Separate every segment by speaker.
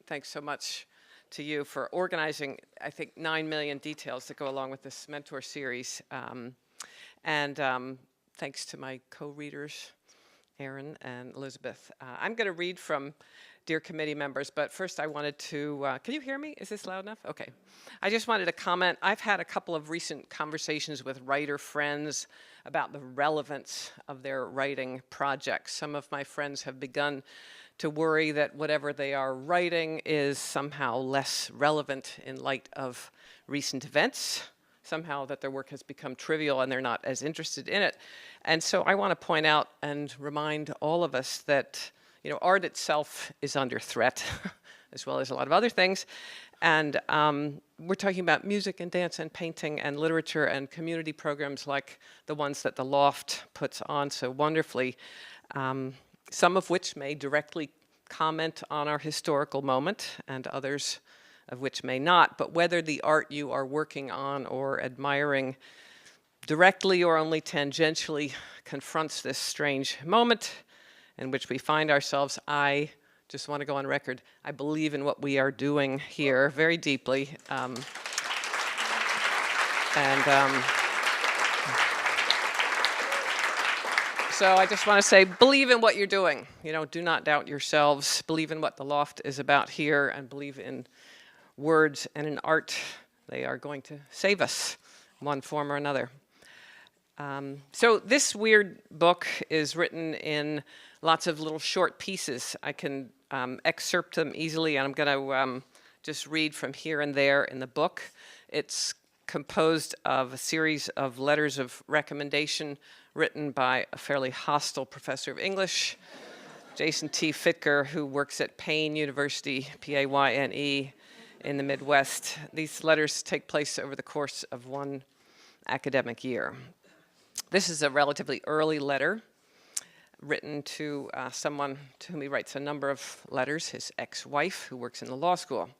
Speaker 1: thanks so much to you for organizing, I think, 9 million details that go along with this mentor series. Thanks to my co-readers, Erin and Elizabeth. I'm going to read from dear committee members, but first I wanted to, can you hear me? Is this loud enough? Okay. I just wanted to comment. I've had a couple of recent conversations with writer friends about the relevance of their writing projects. Some of my friends have begun to worry that whatever they are writing is somehow less relevant in light of recent events, somehow that their work has become trivial and they're not as interested in it. And so I want to point out and remind all of us that, you know, art itself is under threat, as well as a lot of other things. And we're talking about music and dance and painting and literature and community programs like the ones that the Loft puts on so wonderfully, some of which may directly comment on our historical moment and others of which may not. But whether the art you are working on or admiring directly or only tangentially confronts this strange moment in which we find ourselves, I just want to go on record. I believe in what we are doing here very deeply. So I just want to say, believe in what you're doing. You know, do not doubt yourselves. Believe in what the Loft is about here, and believe in words and in art. They are going to save us in one form or another. So this weird book is written in lots of little short pieces. I can excerpt them easily, and I'm going to just read from here and there in the book. It's composed of a series of letters of recommendation written by a fairly hostile professor of English, Jason T. Fitker, who works at Payne University, P-A-Y-N-E, in the Midwest. These letters take place over the course of one academic year. This is a relatively early letter written to someone to whom he writes a number of letters, his ex-wife, who works in the law school.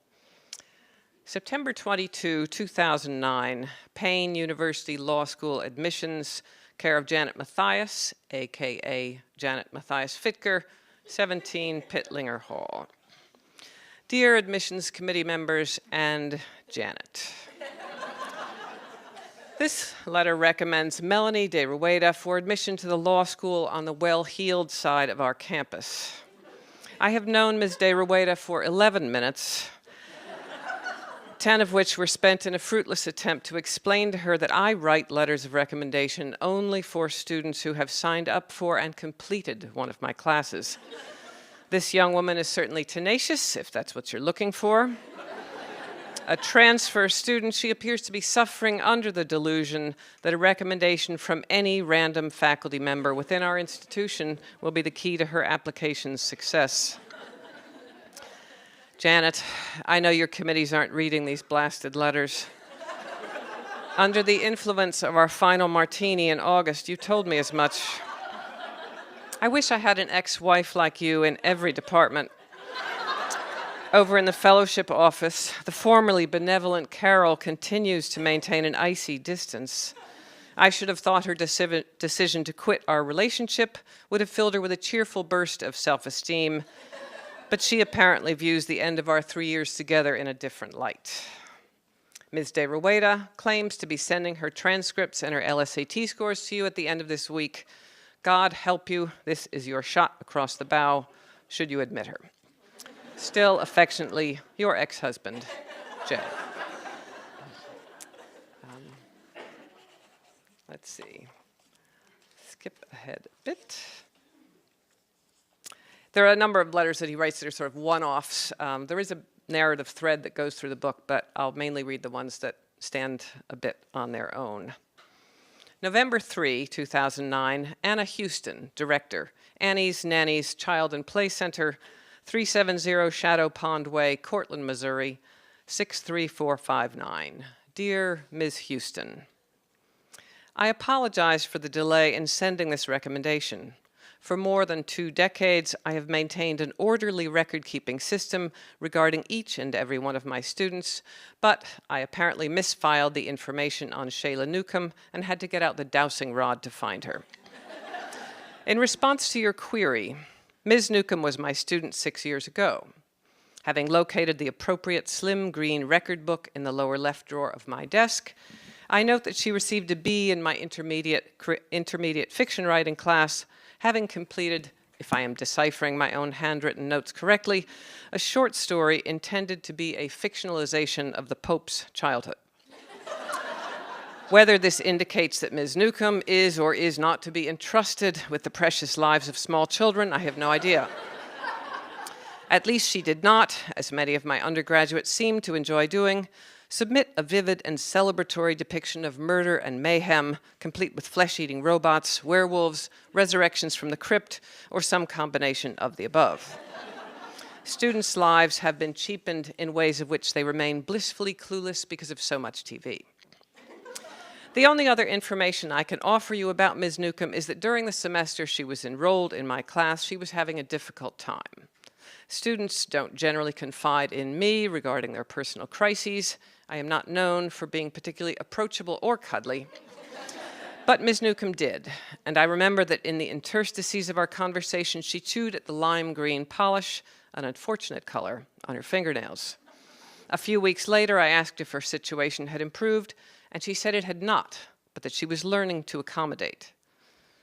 Speaker 1: September 22, 2009, Payne University Law School admissions, care of Janet Mathias, a.k.a. Janet Mathias Fitker, 17 Pittlinger Hall. Dear admissions committee members and Janet, this letter recommends Melanie de Rueda for admission to the law school on the well-heeled side of our campus. I have known Ms. de Rueda for 11 minutes, 10 of which were spent in a fruitless attempt to explain to her that I write letters of recommendation only for students who have signed up for and completed one of my classes. This young woman is certainly tenacious, if that's what you're looking for. A transfer student, she appears to be suffering under the delusion that a recommendation from any random faculty member within our institution will be the key to her application's success. Janet, I know your committees aren't reading these blasted letters. Under the influence of our final martini in August, you told me as much. I wish I had an ex-wife like you in every department. Over in the fellowship office, the formerly benevolent Carol continues to maintain an icy distance. I should have thought her decision to quit our relationship would have filled her with a cheerful burst of self-esteem, but she apparently views the end of our 3 years together in a different light. Ms. de Rueda claims to be sending her transcripts and her LSAT scores to you at the end of this week. God help you, this is your shot across the bow, should you admit her. Still affectionately, your ex-husband, Jay. Let's see. Skip ahead a bit. There are a number of letters that he writes that are sort of one-offs. There is a narrative thread that goes through the book, but I'll mainly read the ones that stand a bit on their own. November 3, 2009, Anna Houston, Director, Annie's Nanny's Child and Play Center, 370 Shadow Pond Way, Cortland, Missouri, 63459. Dear Ms. Houston, I apologize for the delay in sending this recommendation. For more than 2 decades, I have maintained an orderly record-keeping system regarding each and every one of my students, but I apparently misfiled the information on Shayla Newcomb and had to get out the dowsing rod to find her. In response to your query, Ms. Newcomb was my student 6 years ago. Having located the appropriate slim green record book in the lower left drawer of my desk, I note that she received a B in my intermediate fiction writing class, having completed, if I am deciphering my own handwritten notes correctly, a short story intended to be a fictionalization of the Pope's childhood. Whether this indicates that Ms. Newcomb is or is not to be entrusted with the precious lives of small children, I have no idea. At least she did not, as many of my undergraduates seem to enjoy doing, submit a vivid and celebratory depiction of murder and mayhem, complete with flesh-eating robots, werewolves, resurrections from the crypt, or some combination of the above. Students' lives have been cheapened in ways of which they remain blissfully clueless because of so much TV. The only other information I can offer you about Ms. Newcomb is that during the semester she was enrolled in my class, she was having a difficult time. Students don't generally confide in me regarding their personal crises. I am not known for being particularly approachable or cuddly. But Ms. Newcomb did, and I remember that in the interstices of our conversation, she chewed at the lime green polish, an unfortunate color, on her fingernails. A few weeks later, I asked if her situation had improved, and she said it had not, but that she was learning to accommodate.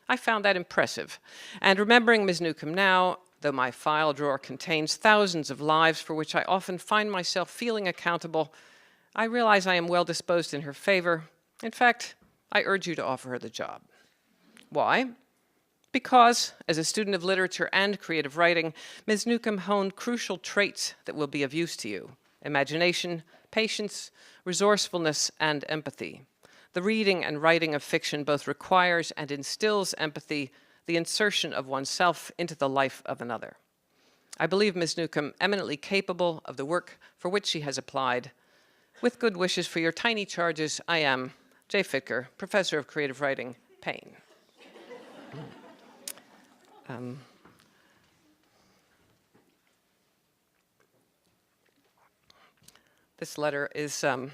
Speaker 1: I found that impressive, and remembering Ms. Newcomb now, though my file drawer contains thousands of lives for which I often find myself feeling accountable, I realize I am well disposed in her favor. In fact, I urge you to offer her the job. Why? Because, as a student of literature and creative writing, Ms. Newcomb honed crucial traits that will be of use to you: imagination, patience, resourcefulness, and empathy. The reading and writing of fiction both requires and instills empathy, the insertion of oneself into the life of another. I believe Ms. Newcomb eminently capable of the work for which she has applied. With good wishes for your tiny charges, I am J. Fitker, Professor of Creative Writing, Payne. This letter is, I'll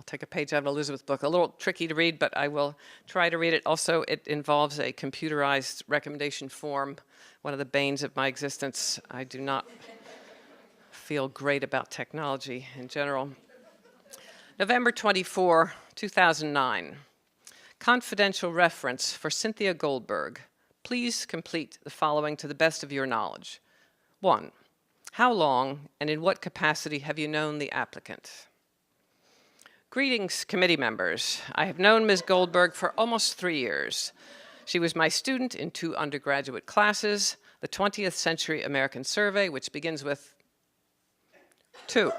Speaker 1: take a page out of Elizabeth's book, a little tricky to read, but I will try to read it. Also, it involves a computerized recommendation form, one of the banes of my existence. I do not feel great about technology in general. November 24, 2009. Confidential reference for Cynthia Goldberg. Please complete the following to the best of your knowledge. 1. How long and in what capacity have you known the applicant? Greetings, committee members. I have known Ms. Goldberg for almost 3 years. She was my student in 2 undergraduate classes, the 20th Century American Survey, which begins with 2.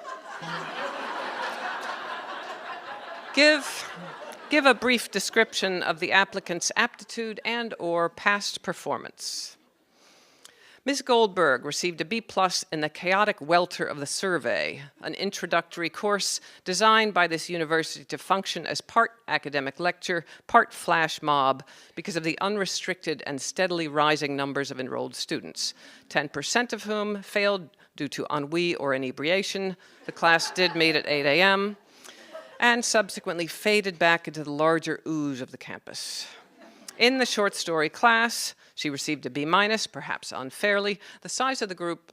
Speaker 1: Give a brief description of the applicant's aptitude and/or past performance. Ms. Goldberg received a B+ in the chaotic welter of the survey, an introductory course designed by this university to function as part academic lecture, part flash mob, because of the unrestricted and steadily rising numbers of enrolled students, 10% of whom failed due to ennui or inebriation. The class did meet at 8 a.m., and subsequently faded back into the larger ooze of the campus. In the short story class, she received a B-, perhaps unfairly. The size of the group,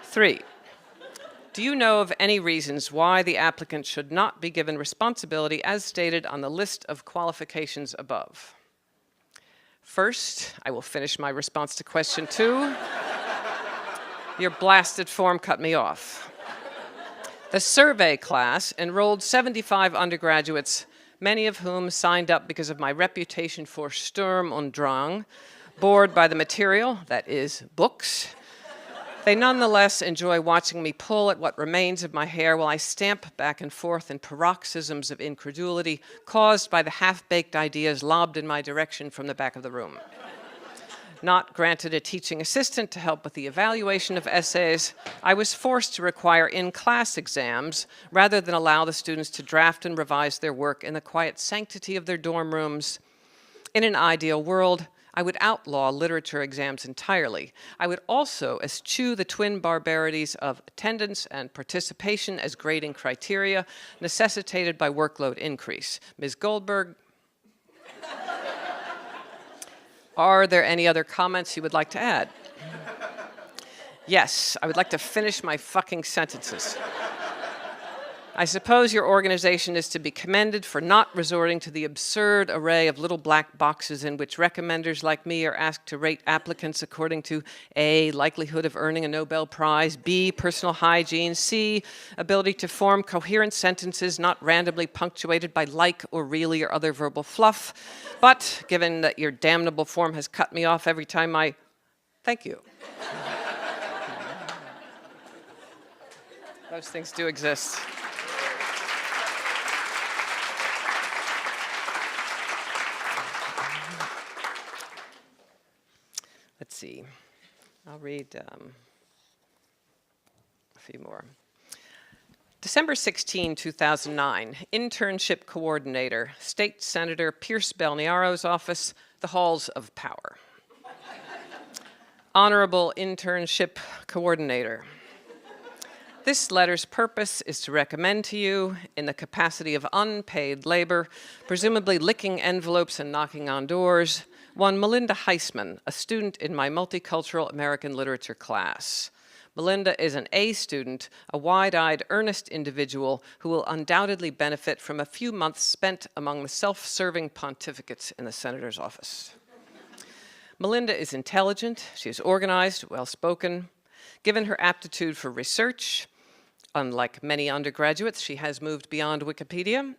Speaker 1: 3. Do you know of any reasons why the applicant should not be given responsibility as stated on the list of qualifications above? First, I will finish my response to question 2. Your blasted form cut me off. The survey class enrolled 75 undergraduates, many of whom signed up because of my reputation for Sturm und Drang, bored by the material, that is, books. They nonetheless enjoy watching me pull at what remains of my hair while I stamp back and forth in paroxysms of incredulity caused by the half-baked ideas lobbed in my direction from the back of the room. Not granted a teaching assistant to help with the evaluation of essays, I was forced to require in-class exams rather than allow the students to draft and revise their work in the quiet sanctity of their dorm rooms. In an ideal world, I would outlaw literature exams entirely. I would also eschew the twin barbarities of attendance and participation as grading criteria necessitated by workload increase. Ms. Goldberg, are there any other comments you would like to add? Yes, I would like to finish my fucking sentences. I suppose your organization is to be commended for not resorting to the absurd array of little black boxes in which recommenders like me are asked to rate applicants according to A, likelihood of earning a Nobel Prize, B, personal hygiene, C, ability to form coherent sentences not randomly punctuated by like or really or other verbal fluff. But given that your damnable form has cut me off every time I... Thank you. Those things do exist. Let's see. I'll read a few more. December 16, 2009, Internship Coordinator, State Senator Pierce Belniaro's office, the halls of power. Honorable Internship Coordinator, this letter's purpose is to recommend to you, in the capacity of unpaid labor, presumably licking envelopes and knocking on doors, one Melinda Heisman, a student in my multicultural American literature class. Melinda is an A student, a wide-eyed, earnest individual who will undoubtedly benefit from a few months spent among the self-serving pontificates in the senator's office. Melinda is intelligent, she is organized, well-spoken. Given her aptitude for research, unlike many undergraduates, she has moved beyond Wikipedia.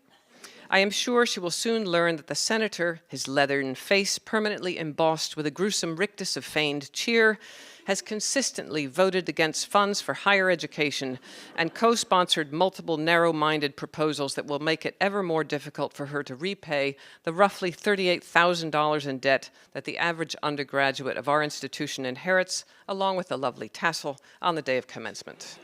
Speaker 1: I am sure she will soon learn that the senator, his leathern face permanently embossed with a gruesome rictus of feigned cheer, has consistently voted against funds for higher education and co-sponsored multiple narrow-minded proposals that will make it ever more difficult for her to repay the roughly $38,000 in debt that the average undergraduate of our institution inherits, along with a lovely tassel on the day of commencement.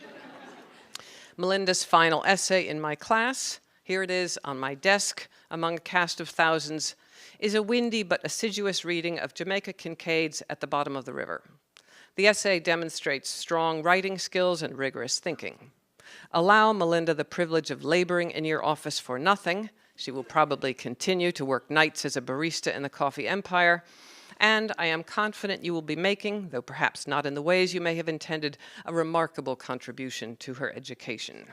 Speaker 1: Melinda's final essay in my class, here it is on my desk among a cast of thousands, is a windy but assiduous reading of Jamaica Kincaid's At the Bottom of the River. The essay demonstrates strong writing skills and rigorous thinking. Allow Melinda the privilege of laboring in your office for nothing. She will probably continue to work nights as a barista in the coffee empire. And I am confident you will be making, though perhaps not in the ways you may have intended, a remarkable contribution to her education.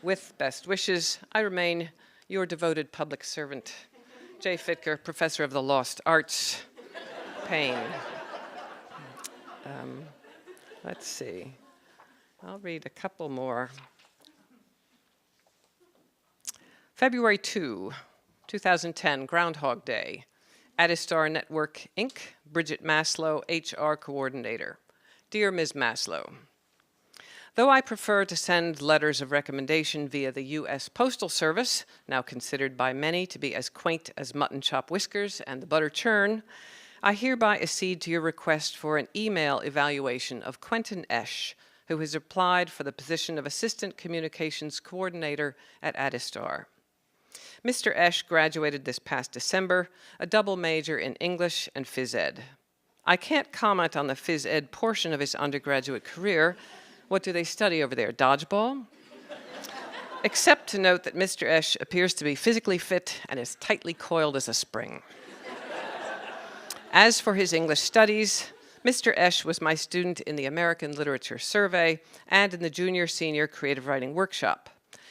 Speaker 1: With best wishes, I remain your devoted public servant, J. Fitker, Professor of the Lost Arts, Payne. Let's see. I'll read a couple more. February 2, 2010, Groundhog Day. Addistar Network, Inc., Bridget Maslow, HR Coordinator. Dear Ms. Maslow, though I prefer to send letters of recommendation via the U.S. Postal Service, now considered by many to be as quaint as mutton chop whiskers and the butter churn, I hereby accede to your request for an email evaluation of Quentin Esch, who has applied for the position of Assistant Communications Coordinator at Addistar. Mr. Esch graduated this past December, a double major in English and phys ed. I can't comment on the phys ed portion of his undergraduate career. What do they study over there, dodgeball? Except to note that Mr. Esch appears to be physically fit and as tightly coiled as a spring. As for his English studies, Mr. Esch was my student in the American Literature Survey and in the Junior-Senior Creative Writing Workshop.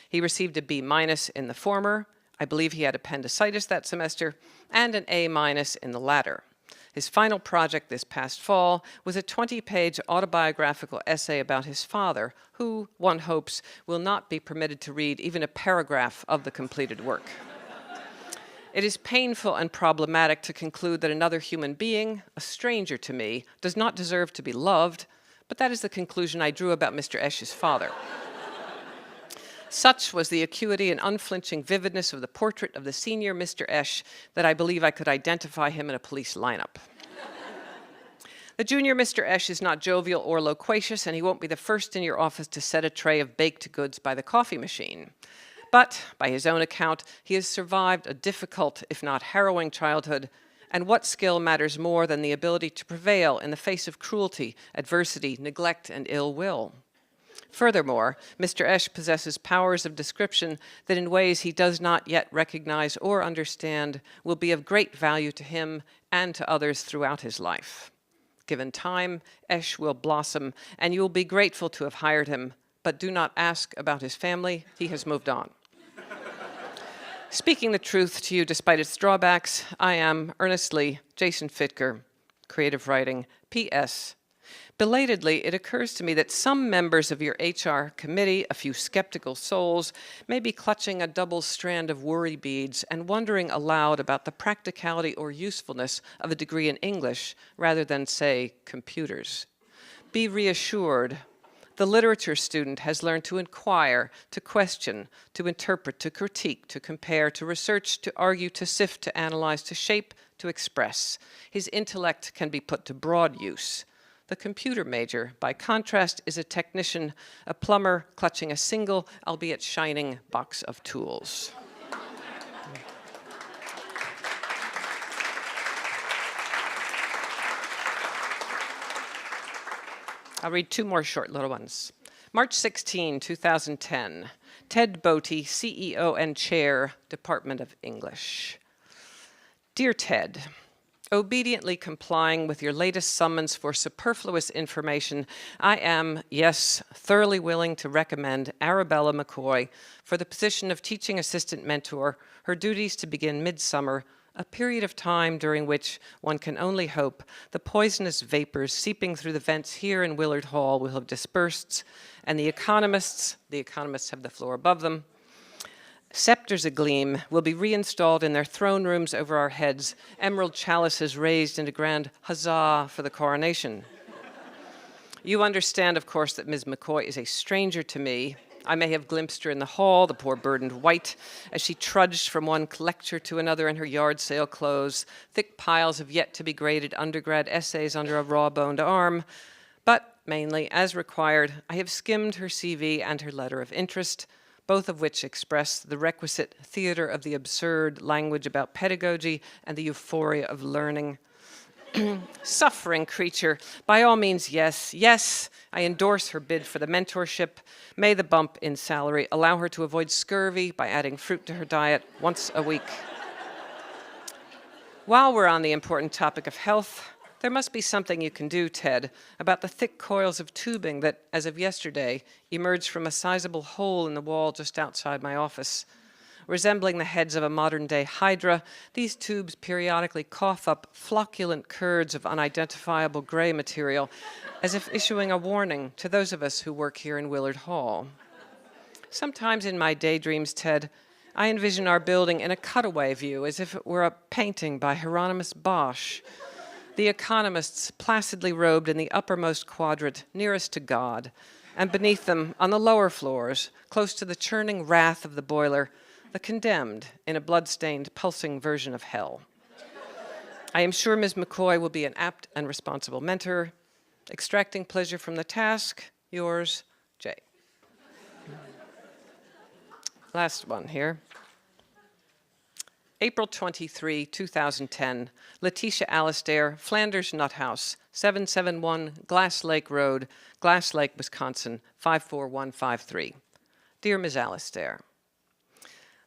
Speaker 1: He received a B- in the former. I believe he had appendicitis that semester, and an A- in the latter. His final project this past fall was a 20-page autobiographical essay about his father, who, one hopes, will not be permitted to read even a paragraph of the completed work. It is painful and problematic to conclude that another human being, a stranger to me, does not deserve to be loved, but that is the conclusion I drew about Mr. Esch's father. Such was the acuity and unflinching vividness of the portrait of the senior Mr. Esch that I believe I could identify him in a police lineup. The junior Mr. Esch is not jovial or loquacious, and he won't be the first in your office to set a tray of baked goods by the coffee machine. But, by his own account, he has survived a difficult, if not harrowing, childhood, and what skill matters more than the ability to prevail in the face of cruelty, adversity, neglect, and ill will? Furthermore, Mr. Esch possesses powers of description that in ways he does not yet recognize or understand will be of great value to him and to others throughout his life. Given time, Esh will blossom, and you will be grateful to have hired him, but do not ask about his family. He has moved on. Speaking the truth to you despite its drawbacks, I am earnestly Jason Fitker, creative writing. P.S. Belatedly, it occurs to me that some members of your HR committee, a few skeptical souls, may be clutching a double strand of worry beads and wondering aloud about the practicality or usefulness of a degree in English rather than, say, computers. Be reassured. The literature student has learned to inquire, to question, to interpret, to critique, to compare, to research, to argue, to sift, to analyze, to shape, to express. His intellect can be put to broad use. The computer major, by contrast, is a technician, a plumber clutching a single, albeit shining, box of tools. I'll read two more short little ones. March 16, 2010. Ted Boaty, CEO and Chair, Department of English. Dear Ted, obediently complying with your latest summons for superfluous information, I am, yes, thoroughly willing to recommend Arabella McCoy for the position of teaching assistant mentor, her duties to begin midsummer, a period of time during which one can only hope the poisonous vapors seeping through the vents here in Willard Hall will have dispersed, and the economists have the floor above them, scepters agleam, will be reinstalled in their throne rooms over our heads, emerald chalices raised in a grand huzzah for the coronation. You understand, of course, that Ms. McCoy is a stranger to me. I may have glimpsed her in the hall, the poor burdened wight, as she trudged from one lecture to another in her yard sale clothes, thick piles of yet-to-be-graded undergrad essays under a raw-boned arm. But, mainly, as required, I have skimmed her CV and her letter of interest, both of which express the requisite theater of the absurd language about pedagogy and the euphoria of learning. Suffering creature, by all means, yes, yes, I endorse her bid for the mentorship. May the bump in salary allow her to avoid scurvy by adding fruit to her diet once a week. While we're on the important topic of health, there must be something you can do, Ted, about the thick coils of tubing that, as of yesterday, emerged from a sizable hole in the wall just outside my office. Resembling the heads of a modern-day hydra, these tubes periodically cough up flocculent curds of unidentifiable gray material, as if issuing a warning to those of us who work here in Willard Hall. Sometimes in my daydreams, Ted, I envision our building in a cutaway view, as if it were a painting by Hieronymus Bosch. The economists placidly robed in the uppermost quadrant, nearest to God, and beneath them, on the lower floors, close to the churning wrath of the boiler, the condemned in a blood-stained, pulsing version of hell. I am sure Ms. McCoy will be an apt and responsible mentor, extracting pleasure from the task. Yours, Jay. Last one here. April 23, 2010, Letitia Alistair, Flanders Nuthouse, 771 Glass Lake Road, Glass Lake, Wisconsin, 54153. Dear Ms. Alistair,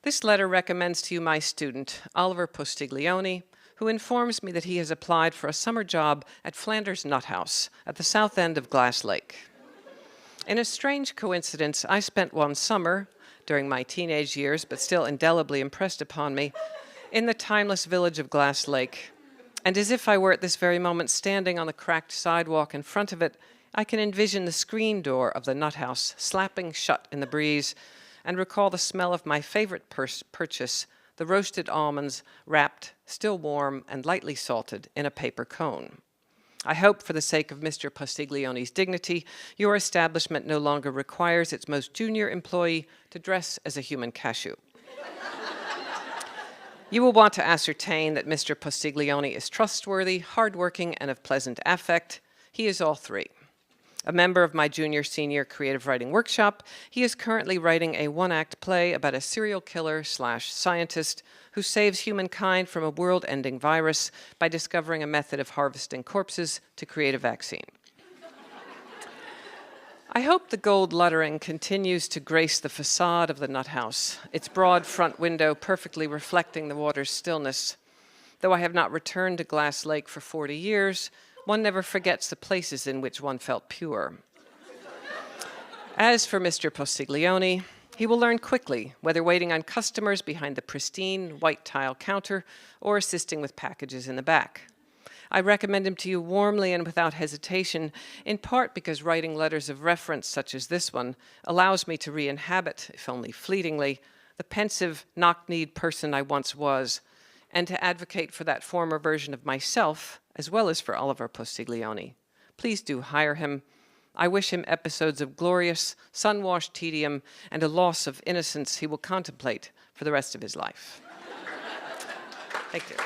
Speaker 1: this letter recommends to you my student, Oliver Postiglione, who informs me that he has applied for a summer job at Flanders Nuthouse at the south end of Glass Lake. In a strange coincidence, I spent one summer, during my teenage years, but still indelibly impressed upon me, in the timeless village of Glass Lake. And as if I were at this very moment standing on the cracked sidewalk in front of it, I can envision the screen door of the Nuthouse slapping shut in the breeze, and recall the smell of my favorite purchase, the roasted almonds wrapped, still warm and lightly salted, in a paper cone. I hope, for the sake of Mr. Postiglione's dignity, your establishment no longer requires its most junior employee to dress as a human cashew. You will want to ascertain that Mr. Postiglione is trustworthy, hardworking, and of pleasant affect. He is all three. A member of my junior-senior creative writing workshop, he is currently writing a one-act play about a serial killer/scientist who saves humankind from a world-ending virus by discovering a method of harvesting corpses to create a vaccine. I hope the gold lettering continues to grace the facade of the Nuthouse, its broad front window perfectly reflecting the water's stillness. Though I have not returned to Glass Lake for 40 years, One never forgets the places in which one felt pure. As for Mr. Postiglione, he will learn quickly, whether waiting on customers behind the pristine white tile counter or assisting with packages in the back. I recommend him to you warmly and without hesitation, in part because writing letters of reference such as this one allows me to re-inhabit, if only fleetingly, the pensive, knock-kneed person I once was, and to advocate for that former version of myself, as well as for Oliver Postiglione. Please do hire him. I wish him episodes of glorious, sun-washed tedium and a loss of innocence he will contemplate for the rest of his life. Thank you.